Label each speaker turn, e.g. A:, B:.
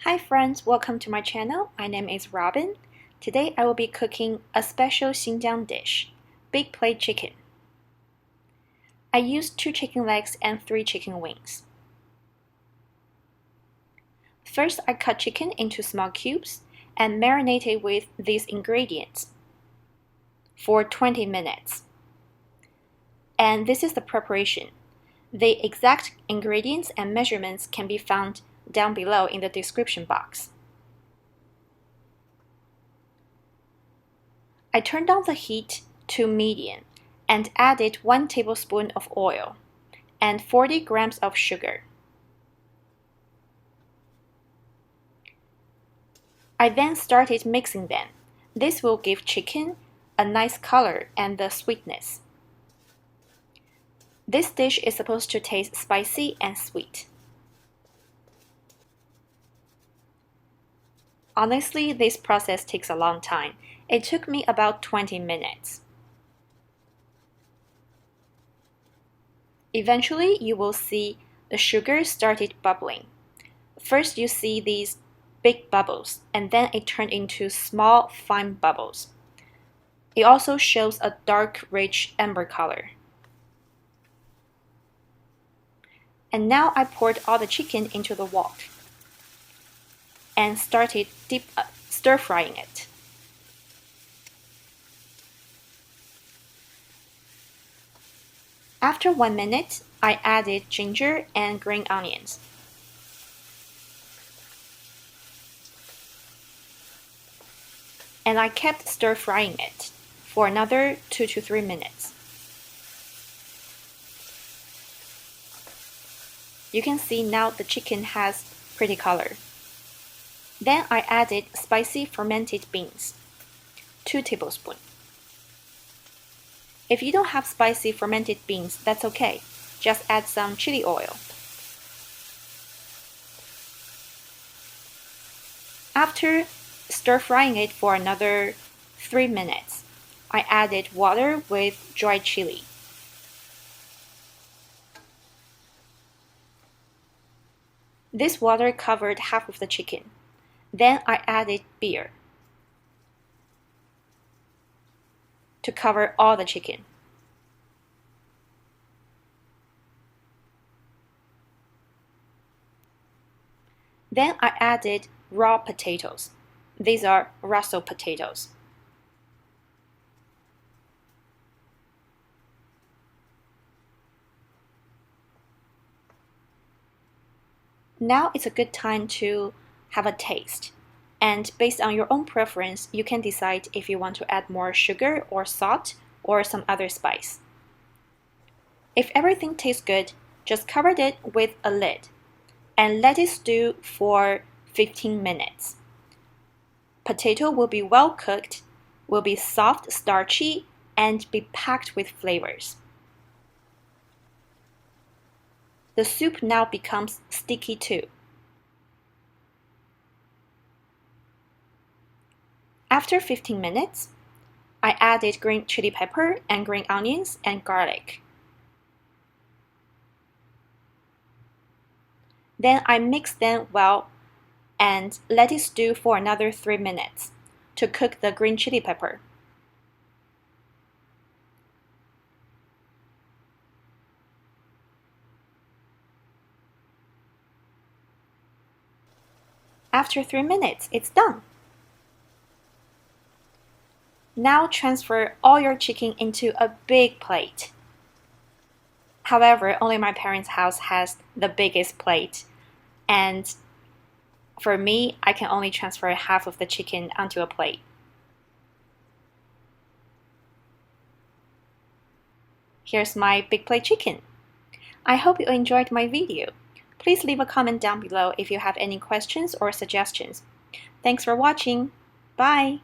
A: Hi friends, welcome to my channel. My name is Robin. Today I will be cooking a special Xinjiang dish, big plate chicken. I used 2 chicken legs and 3 chicken wings. First, I cut chicken into small cubes and marinate it with these ingredients for 20 minutes. And this is the preparation. The exact ingredients and measurements can be found down below in the description box. I turned down the heat to medium and added 1 tablespoon of oil and 40 grams of sugar. I then started mixing them. This will give chicken a nice color and the sweetness. This dish is supposed to taste spicy and sweet. Honestly, this process takes a long time. It took me about 20 minutes. Eventually, you will see the sugar started bubbling. First, you see these big bubbles, and then it turned into small, fine bubbles. It also shows a dark, rich amber color. And now I poured all the chicken into the wok and started stir-frying it. After 1 minute, I added ginger and green onions. And I kept stir-frying it for another 2 to 3 minutes. You can see now the chicken has pretty color. Then I added spicy fermented beans, 2 tablespoons. If you don't have spicy fermented beans, that's okay. Just add some chili oil. After stir-frying it for another 3 minutes, I added water with dried chili. This water covered half of the chicken. Then I added beer to cover all the chicken. Then I added raw potatoes. These are Russet potatoes. Now it's a good time to have a taste. And based on your own preference, you can decide if you want to add more sugar or salt or some other spice. If everything tastes good, just cover it with a lid and let it stew for 15 minutes. Potato will be well cooked, will be soft, starchy, and be packed with flavors. The soup now becomes sticky too. After 15 minutes, I added green chili pepper and green onions and garlic. Then I mix them well and let it stew for another 3 minutes to cook the green chili pepper. After 3 minutes, it's done. Now transfer all your chicken into a big plate. However, only my parents' house has the biggest plate, and for me, I can only transfer half of the chicken onto a plate. Here's my big plate chicken. I hope you enjoyed my video. Please leave a comment down below if you have any questions or suggestions. Thanks for watching. Bye!